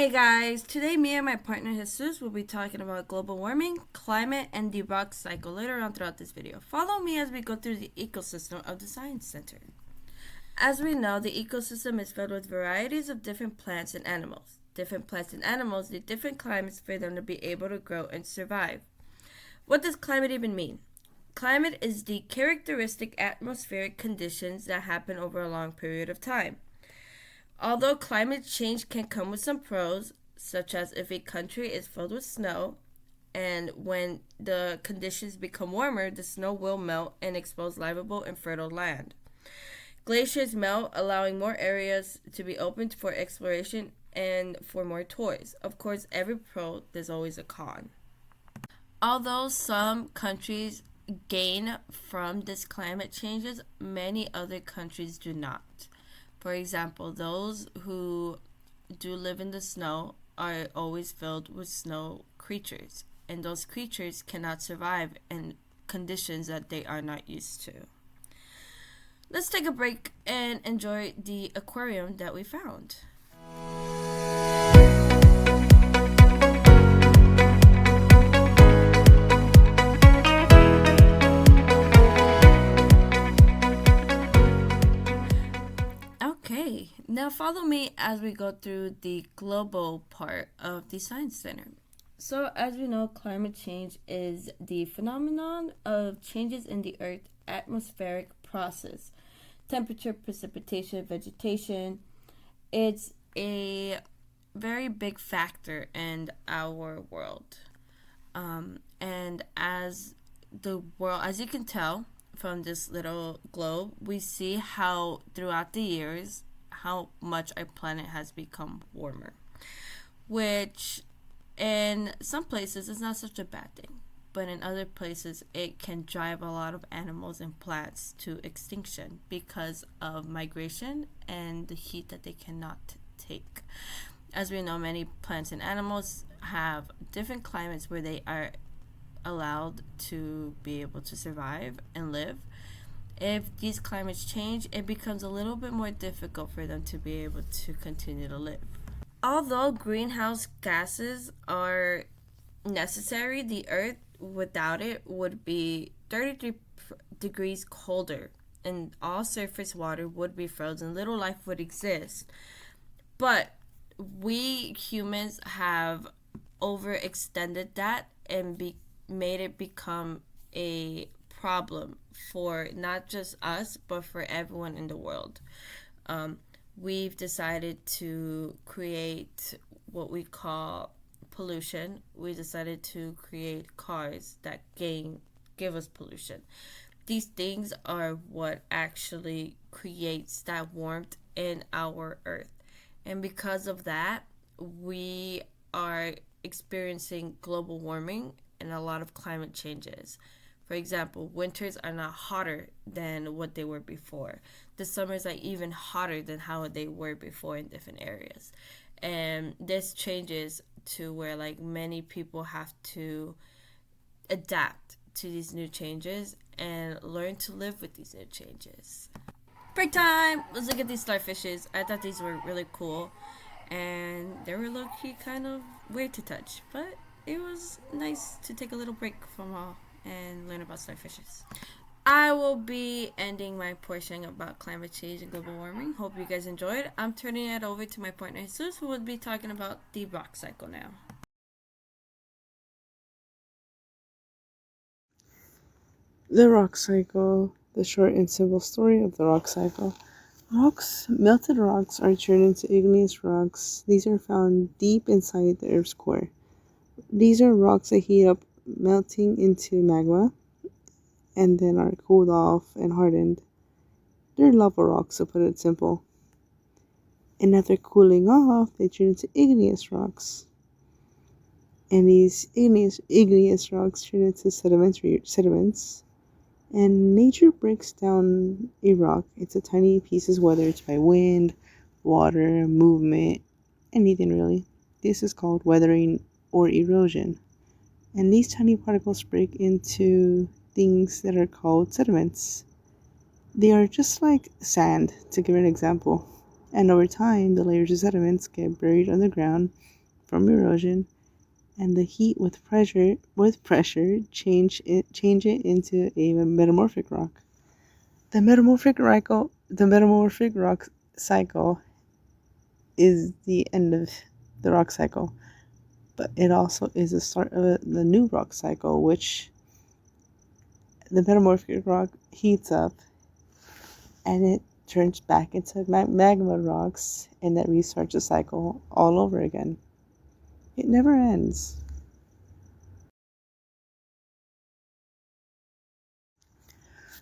Hey guys, today me and my partner Jesus will be talking about global warming, climate, and the rock cycle later on throughout this video. Follow me as we go through the ecosystem of the Science Center. As we know, the ecosystem is filled with varieties of different plants and animals. Different plants and animals need different climates for them to be able to grow and survive. What does climate even mean? Climate is the characteristic atmospheric conditions that happen over a long period of time. Although climate change can come with some pros, such as if a country is filled with snow, and when the conditions become warmer, the snow will melt and expose livable and fertile land. Glaciers melt, allowing more areas to be opened for exploration and for more tours. Of course, every pro, there's always a con. Although some countries gain from this climate changes, many other countries do not. For example, those who do live in the snow are always filled with snow creatures, and those creatures cannot survive in conditions that they are not used to. Let's take a break and enjoy the aquarium that we found. Okay, now follow me as we go through the global part of the Science Center. So, as we know, climate change is the phenomenon of changes in the Earth's atmospheric process. Temperature, precipitation, vegetation. It's a very big factor in our world. And as you can tell, from this little globe, we see how throughout the years how much our planet has become warmer, which in some places is not such a bad thing, but in other places it can drive a lot of animals and plants to extinction because of migration and the heat that they cannot take. As we know, many plants and animals have different climates where they are allowed to be able to survive and live. If these climates change, it becomes a little bit more difficult for them to be able to continue to live. Although greenhouse gases are necessary, the Earth without it would be 33 degrees colder, and all surface water would be frozen. Little life would exist. But we humans have overextended that and made it become a problem for not just us but for everyone in the world. We've decided to create what we call pollution. We decided to create cars that give us pollution. These things are what actually creates that warmth in our Earth, and because of that, we are experiencing global warming and a lot of climate changes. For example, winters are not hotter than what they were before. The summers are even hotter than how they were before in different areas. And this changes to where many people have to adapt to these new changes and learn to live with these new changes. Break time! Let's look at these starfishes. I thought these were really cool, and they were low-key kind of weird to touch, but it was nice to take a little break from all and learn about starfishes. I will be ending my portion about climate change and global warming. Hope you guys enjoyed. I'm turning it over to my partner Jesus, who will be talking about the rock cycle now. The rock cycle, the short and simple story of the rock cycle. Melted rocks are turned into igneous rocks. These are found deep inside the Earth's core. These are rocks that heat up, melting into magma, and then are cooled off and hardened. They're lava rocks, to put it simple. And after cooling off, they turn into igneous rocks. And these igneous rocks turn into sediments. And nature breaks down a rock into tiny pieces, whether it's by wind, water, movement, anything really. This is called weathering or erosion. And these tiny particles break into things that are called sediments. They are just like sand, to give an example. And over time, the layers of sediments get buried underground from erosion, and the heat with pressure change it into a metamorphic rock. The metamorphic rock cycle is the end of the rock cycle, but it also is the start of the new rock cycle, which the metamorphic rock heats up and it turns back into magma rocks, and that restarts the cycle all over again. It never ends.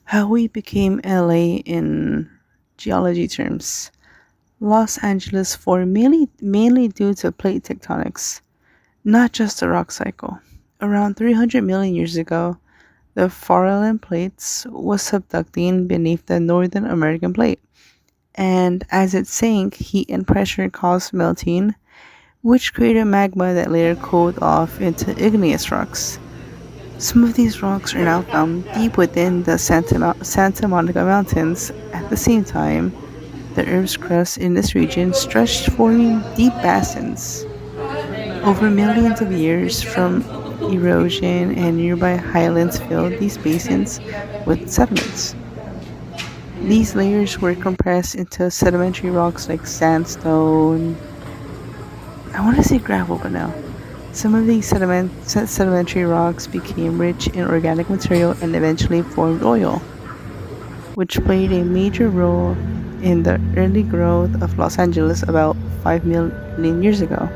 How we became LA in geology terms. Los Angeles formed mainly due to plate tectonics, not just the rock cycle. Around 300 million years ago, the Farallon plates was subducting beneath the Northern American plate, and as it sank, heat and pressure caused melting, which created magma that later cooled off into igneous rocks. Some of these rocks are now found deep within the Santa Monica Mountains. At the same time, the Earth's crust in this region stretched, forming deep basins. Over millions of years from erosion, and nearby highlands filled these basins with sediments. These layers were compressed into sedimentary rocks like sandstone. I want to say gravel, but no. Some of these sedimentary rocks became rich in organic material and eventually formed oil, which played a major role in the early growth of Los Angeles about 5 million years ago.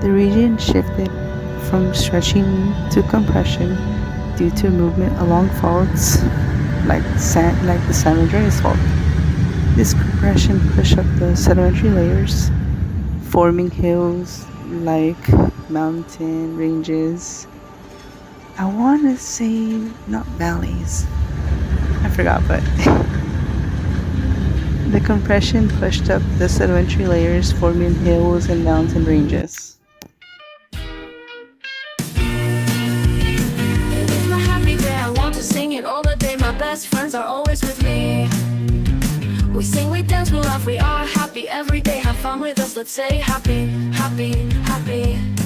The region shifted from stretching to compression due to movement along faults like the San Andreas Fault. This compression pushed up the sedimentary layers, forming hills like mountain ranges. I want to say not valleys. I forgot, but the compression pushed up the sedimentary layers, forming hills and mountain ranges. It's my happy day, I want to sing it all the day. My best friends are always with me. We sing, we dance, we laugh, we are happy every day. Have fun with us, let's say happy, happy, happy.